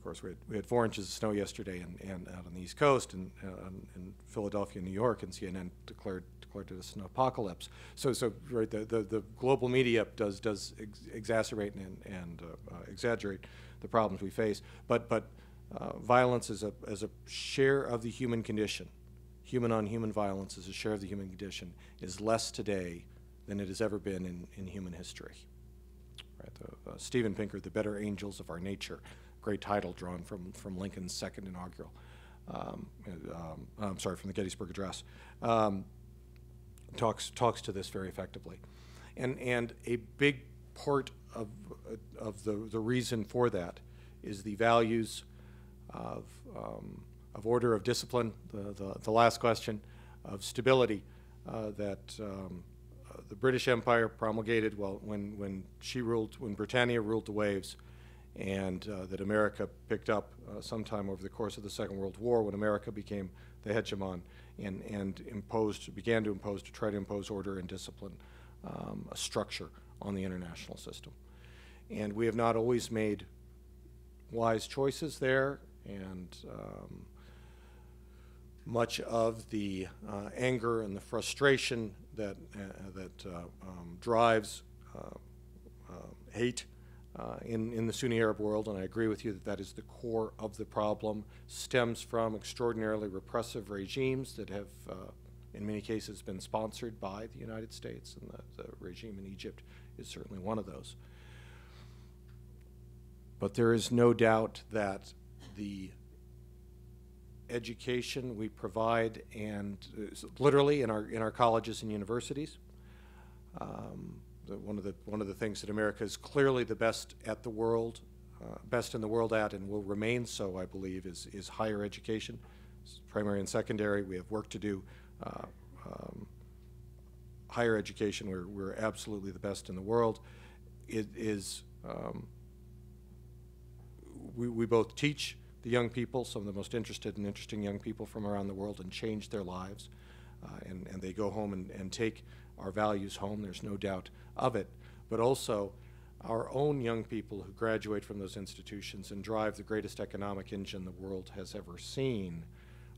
course, we had 4 inches of snow yesterday and out on the East Coast, and in Philadelphia, New York, and CNN declared it a snow apocalypse. So right, the global media does exacerbate and exaggerate the problems we face. But violence as a share of the human condition, human on human violence as a share of the human condition, is less today than it has ever been in human history. Right, Steven Pinker, The Better Angels of Our Nature, great title drawn from Lincoln's second inaugural. I'm sorry, from the Gettysburg Address. Talks to this very effectively, and a big part of the reason for that is the values of order, of discipline. The last question, of stability that the British Empire promulgated when Britannia ruled the waves, and that America picked up sometime over the course of the Second World War, when America became the hegemon and began to try to impose order and discipline, a structure on the international system. And we have not always made wise choices there, and much of the anger and the frustration that drives hate in the Sunni Arab world, and I agree with you that is the core of the problem, stems from extraordinarily repressive regimes that have, in many cases, been sponsored by the United States, and the regime in Egypt is certainly one of those. But there is no doubt that the education we provide, and literally in our colleges and universities, one of the things that America is clearly the best at the world, best in the world at, and will remain so, I believe, is higher education, primary and secondary. We have work to do. Higher education, we're absolutely the best in the world. It is. We both teach the young people, some of the most interested and interesting young people from around the world, and change their lives, and they go home and take our values home, there's no doubt of it, but also our own young people who graduate from those institutions and drive the greatest economic engine the world has ever seen,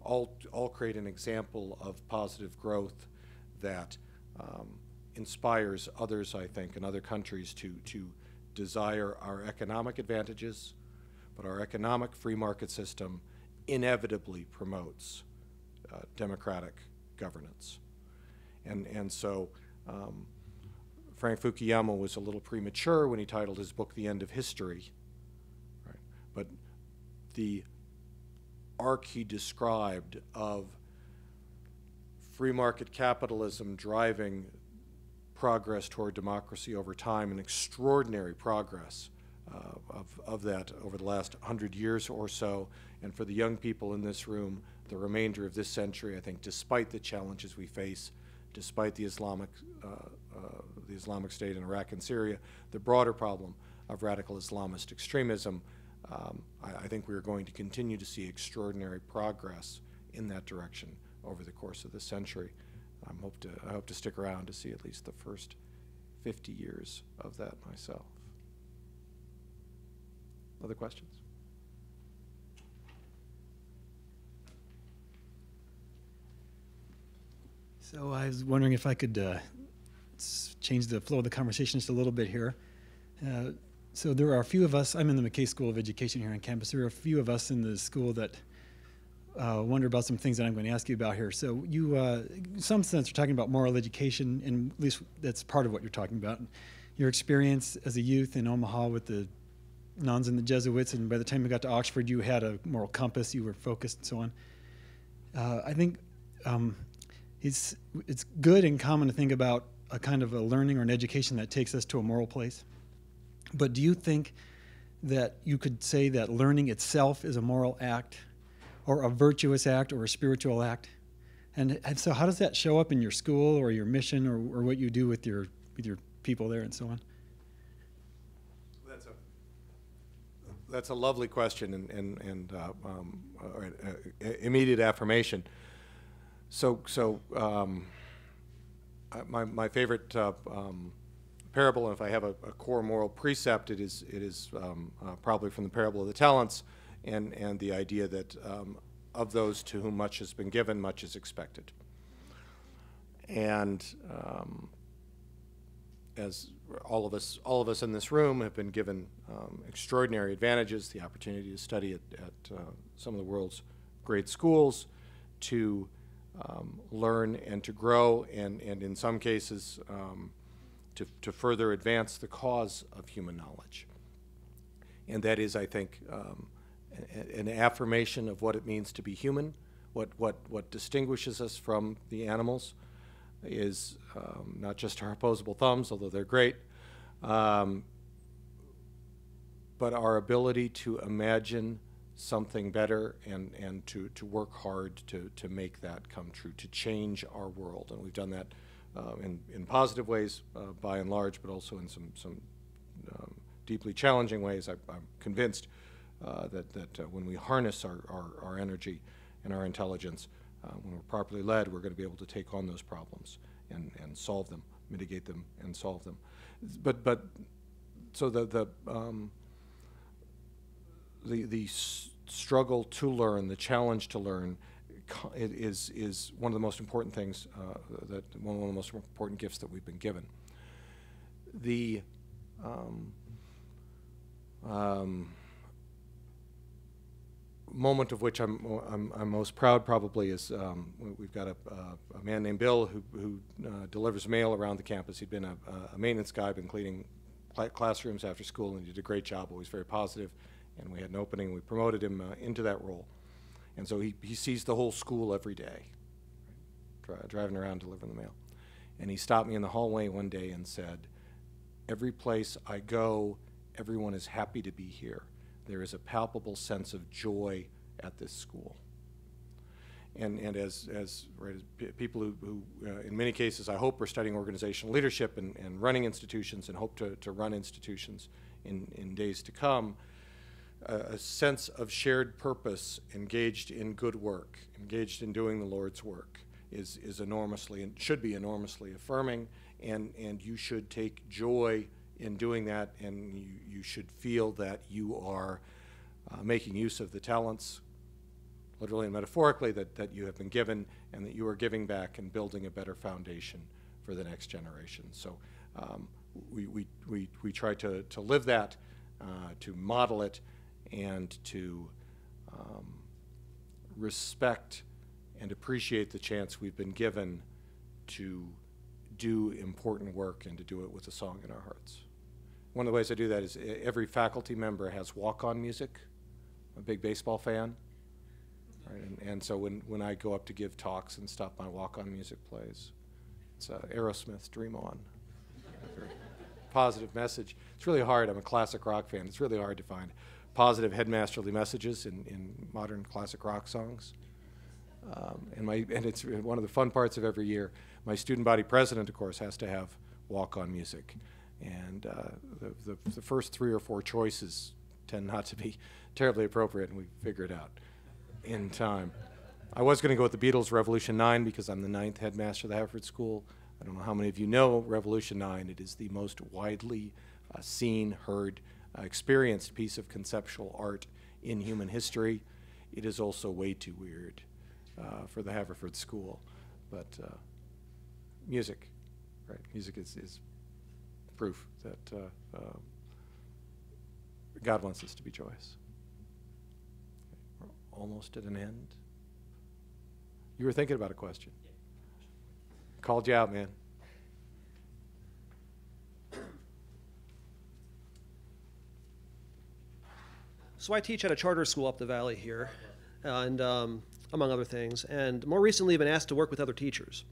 all create an example of positive growth that inspires others, I think, in other countries to desire our economic advantages, but our economic free market system inevitably promotes democratic governance. And so Frank Fukuyama was a little premature when he titled his book The End of History, right? But the arc he described of free market capitalism driving progress toward democracy over time, and extraordinary progress of that over the last 100 years or so, and for the young people in this room, the remainder of this century, I think, despite the challenges we face, despite the Islamic State in Iraq and Syria, the broader problem of radical Islamist extremism, I think we are going to continue to see extraordinary progress in that direction over the course of this century. I hope to stick around to see at least the first 50 years of that myself. Other questions? So I was wondering if I could change the flow of the conversation just a little bit here. So there are a few of us, I'm in the McKay School of Education here on campus. There are a few of us in the school that wonder about some things that I'm going to ask you about here. So you, in some sense, are talking about moral education, and at least that's part of what you're talking about. your experience as a youth in Omaha with the nuns and the Jesuits, and by the time you got to Oxford, you had a moral compass, you were focused, and so on. I think it's good and common to think about a kind of a learning or an education that takes us to a moral place. But do you think that you could say that learning itself is a moral act, or a virtuous act, or a spiritual act? And so how does that show up in your school or your mission, or what you do with your people there and so on? That's a lovely question and immediate affirmation. My favorite parable, and if I have a core moral precept, it is probably from the parable of the talents, and the idea that of those to whom much has been given, much is expected. And as all of us in this room have been given extraordinary advantages, the opportunity to study at some of the world's great schools, to learn and to grow, and in some cases to further advance the cause of human knowledge. And that is, I think, an affirmation of what it means to be human. What distinguishes us from the animals is not just our opposable thumbs, although they're great, but our ability to imagine something better and to work hard to make that come true, to change our world. And we've done that in positive ways by and large, but also in some deeply challenging ways. I'm convinced that when we harness our energy and our intelligence, when we're properly led, we're going to be able to take on those problems and solve them, mitigate them, and solve them. So the struggle to learn, the challenge to learn, is one of the most important things, one of the most important gifts that we've been given. The moment of which I'm most proud probably is we've got a man named Bill who delivers mail around the campus. He'd been a maintenance guy, been cleaning classrooms after school, and he did a great job, always very positive. And we had an opening, we promoted him into that role. And so he sees the whole school every day, driving around delivering the mail. And he stopped me in the hallway one day and said, "Every place I go, everyone is happy to be here. There is a palpable sense of joy at this school." And as people who in many cases, I hope, are studying organizational leadership and running institutions and hope to run institutions in days to come, a sense of shared purpose, engaged in good work, engaged in doing the Lord's work, is enormously, and should be enormously affirming, and you should take joy in doing that, and you should feel that you are making use of the talents, literally and metaphorically, that you have been given, and that you are giving back and building a better foundation for the next generation. So we try to live that, to model it, and to respect and appreciate the chance we've been given to do important work and to do it with a song in our hearts. One of the ways I do that is every faculty member has walk-on music. I'm a big baseball fan. Right? And so when I go up to give talks and stuff, my walk-on music plays. It's Aerosmith's Dream On. Very positive message. It's really hard. I'm a classic rock fan. It's really hard to find positive headmasterly messages in modern classic rock songs. And it's one of the fun parts of every year. My student body president, of course, has to have walk-on music. And the first 3 or 4 choices tend not to be terribly appropriate, and we figure it out in time. I was going to go with the Beatles' Revolution 9 because I'm the 9th headmaster of the Haverford School. I don't know how many of you know Revolution 9. It is the most widely seen, heard, experienced piece of conceptual art in human history. It is also way too weird for the Haverford School. But music, right? Music is proof that God wants us to be joyous. We're almost at an end. You were thinking about a question. Called you out, man. So I teach at a charter school up the valley here, and among other things, and more recently I've been asked to work with other teachers.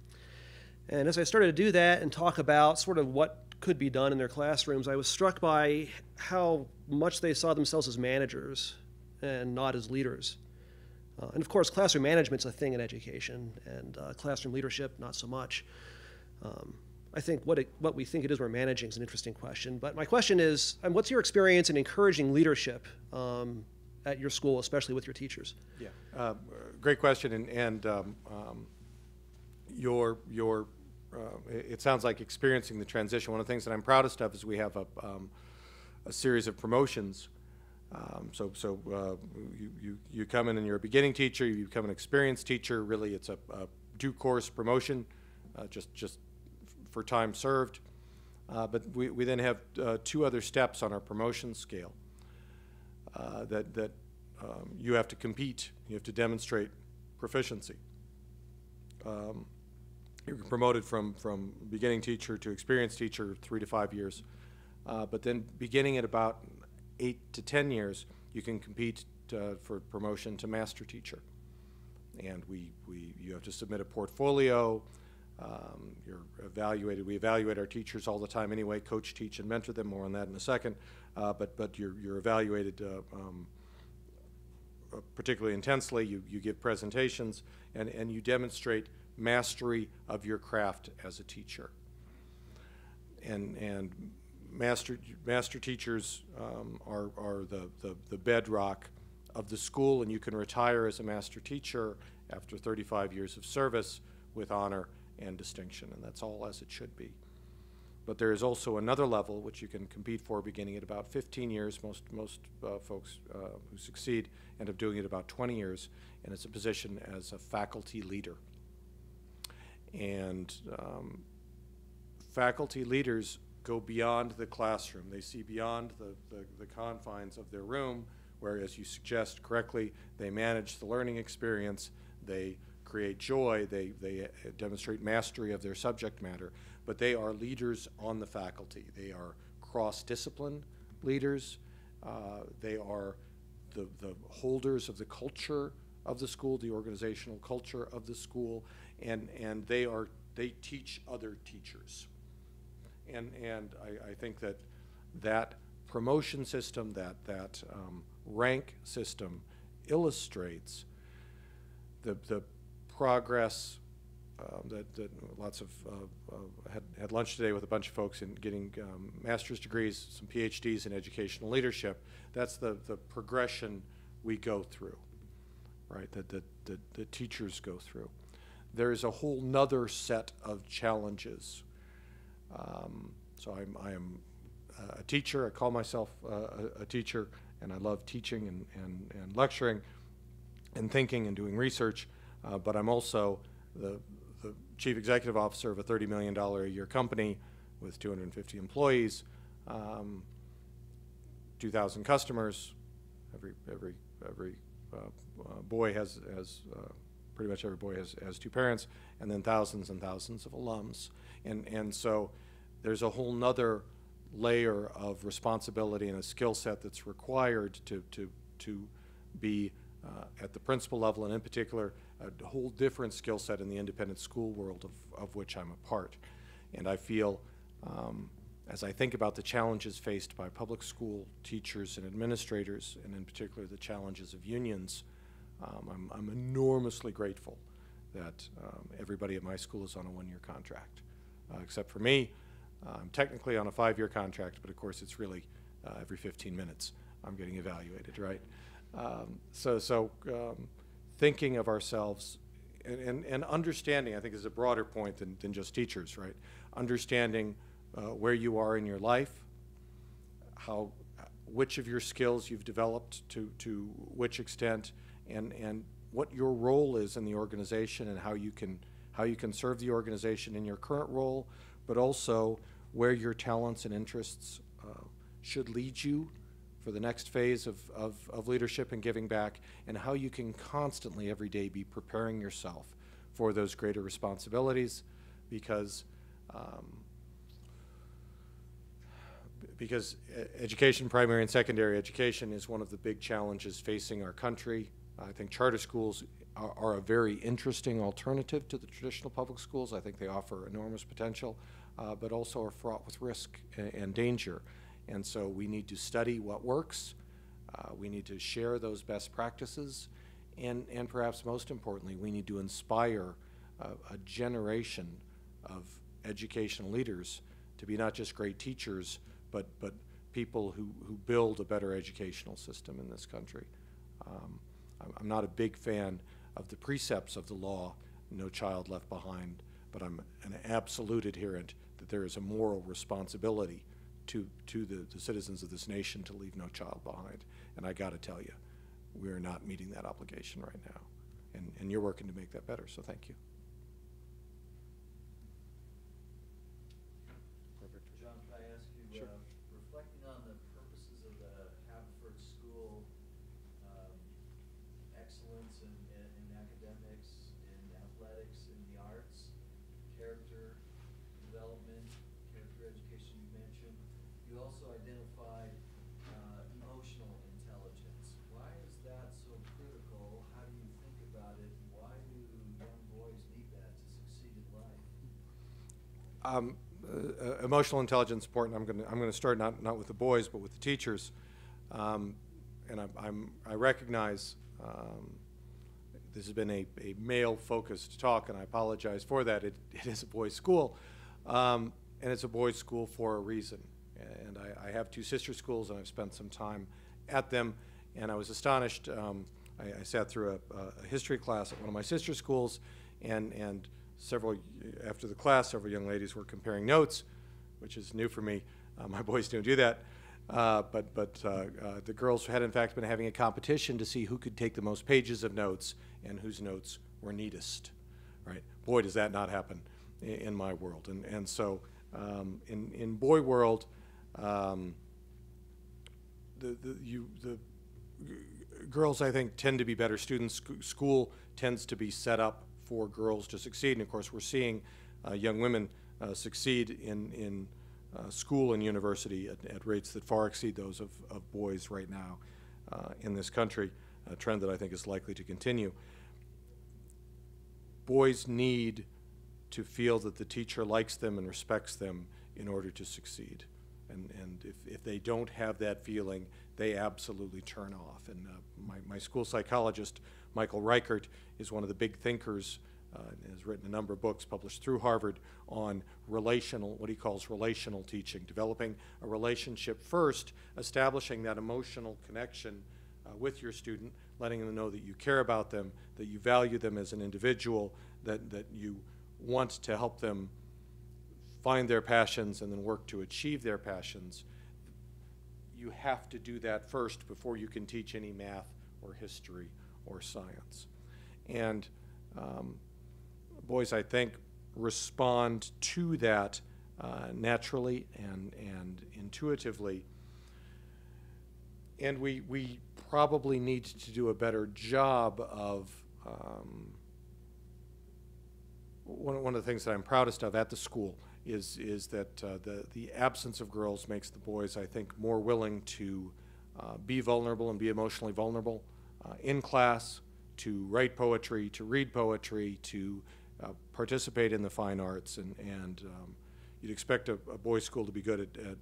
And as I started to do that and talk about sort of what could be done in their classrooms, I was struck by how much they saw themselves as managers and not as leaders. And of course, classroom management's a thing in education, and classroom leadership, not so much. I think what we think it is we're managing is an interesting question. But my question is, what's your experience in encouraging leadership at your school, especially with your teachers? Yeah, great question, and it sounds like experiencing the transition. One of the things that I'm proudest of is we have a series of promotions. You come in and you're a beginning teacher, you become an experienced teacher. Really, it's a due course promotion, just for time served. But we then have 2 other steps on our promotion scale that you have to compete. You have to demonstrate proficiency. You're promoted from beginning teacher to experienced teacher 3 to 5 years. But then beginning at about 8 to 10 years, you can compete for promotion to master teacher. And you have to submit a portfolio. You're evaluated. We evaluate our teachers all the time anyway, coach, teach, and mentor them. More on that in a second. But you're evaluated particularly intensely. You give presentations, and you demonstrate mastery of your craft as a teacher. And master teachers are the bedrock of the school, and you can retire as a master teacher after 35 years of service with honor and distinction, and that's all as it should be. But there is also another level which you can compete for beginning at about 15 years. Most folks who succeed end up doing it about 20 years, and it's a position as a faculty leader. And faculty leaders go beyond the classroom. They see beyond the confines of their room, where, as you suggest correctly, they manage the learning experience, they create joy, they demonstrate mastery of their subject matter, but they are leaders on the faculty. They are cross-discipline leaders. They are the holders of the culture of the school, the organizational culture of the school, and they teach other teachers. And I think that promotion system, that rank system illustrates the progress that lots of had lunch today with a bunch of folks in getting master's degrees, some PhDs in educational leadership. That's the progression we go through, right, that the teachers go through. There's a whole nother set of challenges. So I am a teacher. I call myself a teacher, and I love teaching and lecturing and thinking and doing research, but I'm also the chief executive officer of a $30 million a year company with 250 employees, 2,000 customers. Every boy has pretty much every boy has 2 parents, and then thousands and thousands of alums. And so there's a whole nother layer of responsibility and a skill set that's required to be at the principal level, and in particular a whole different skill set in the independent school world of which I'm a part. And I feel, as I think about the challenges faced by public school teachers and administrators, and in particular the challenges of unions, I'm enormously grateful that everybody at my school is on a 1-year contract, except for me. I'm technically on a 5-year contract, but of course it's really every 15 minutes I'm getting evaluated, right? Thinking of ourselves and understanding, I think, is a broader point than just teachers, right? Understanding where you are in your life, which of your skills you've developed to which extent, and what your role is in the organization, and how you can serve the organization in your current role, but also where your talents and interests should lead you for the next phase of leadership and giving back, and how you can constantly every day be preparing yourself for those greater responsibilities, because Because education, primary and secondary education, is one of the big challenges facing our country. I think charter schools are a very interesting alternative to the traditional public schools. I think they offer enormous potential, but also are fraught with risk and danger. And so we need to study what works. We need to share those best practices. And perhaps most importantly, we need to inspire a generation of educational leaders to be not just great teachers, but people who build a better educational system in this country. I'm not a big fan of the precepts of the law, no child left behind, but I'm an absolute adherent that there is a moral responsibility to the citizens of this nation to leave no child behind. And I got to tell you, we are not meeting that obligation right now. And you're working to make that better, so thank you. John, can I ask you, Sure. reflecting on the purposes of the Haverford School, excellence in academics, in athletics, in the arts, character development, character education you mentioned, you also identified emotional intelligence. Why is that so critical? How do you think about it? Why do young boys need that to succeed in life? Emotional intelligence is important. I'm going to start not with the boys, but with the teachers. And I recognize this has been a male-focused talk, and I apologize for that. It is a boys' school, and it's a boys' school for a reason. And I have two sister schools, and I've spent some time at them, and I was astonished. I sat through a history class at one of my sister schools, and after the class, several young ladies were comparing notes, which is new for me. My boys don't do that. But the girls had, in fact, been having a competition to see who could take the most pages of notes and whose notes were neatest, right? Boy, does that not happen in my world. And so in boy world, the girls, I think, tend to be better students. School tends to be set up for girls to succeed. And of course, we're seeing young women succeed in school and university at rates that far exceed those of boys right now in this country, a trend that I think is likely to continue. Boys need to feel that the teacher likes them and respects them in order to succeed. And if they don't have that feeling, they absolutely turn off. And my school psychologist, Michael Reichert, is one of the big thinkers and has written a number of books published through Harvard on what he calls relational teaching, developing a relationship first, establishing that emotional connection with your student, letting them know that you care about them, that you value them as an individual, that you want to help them find their passions and then work to achieve their passions. You have to do that first before you can teach any math or history or science. And boys, I think, respond to that naturally and intuitively. And we probably need to do a better job of one of the things that I'm proudest of at the school is that the absence of girls makes the boys, I think, more willing to be vulnerable and be emotionally vulnerable in class, to write poetry, to read poetry, to participate in the fine arts, and you'd expect a boys' school to be good at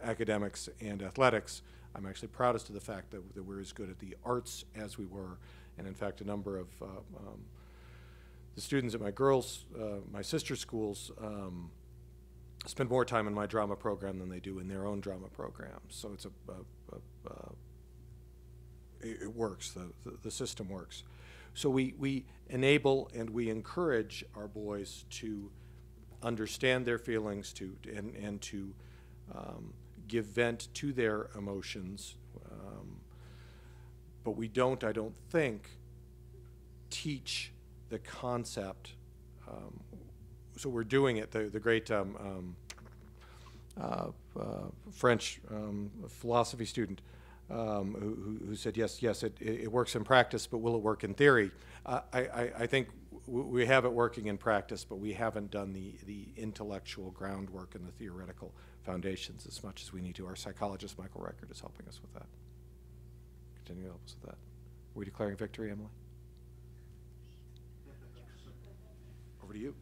academics and athletics. I'm actually proudest of the fact that we're as good at the arts as we were, and in fact a number of the students at my sister schools spend more time in my drama program than they do in their own drama programs. So it's it works, the system works. So we enable and we encourage our boys to understand their feelings and to give vent to their emotions. But we don't, I don't think, teach the concept. So we're doing it. The great French philosophy student who said, yes, it works in practice, but will it work in theory? I think we have it working in practice, but we haven't done the intellectual groundwork and the theoretical foundations as much as we need to. Our psychologist, Michael Reichert, is helping us with that. Continuing to help us with that. Are we declaring victory, Emily? Over to you.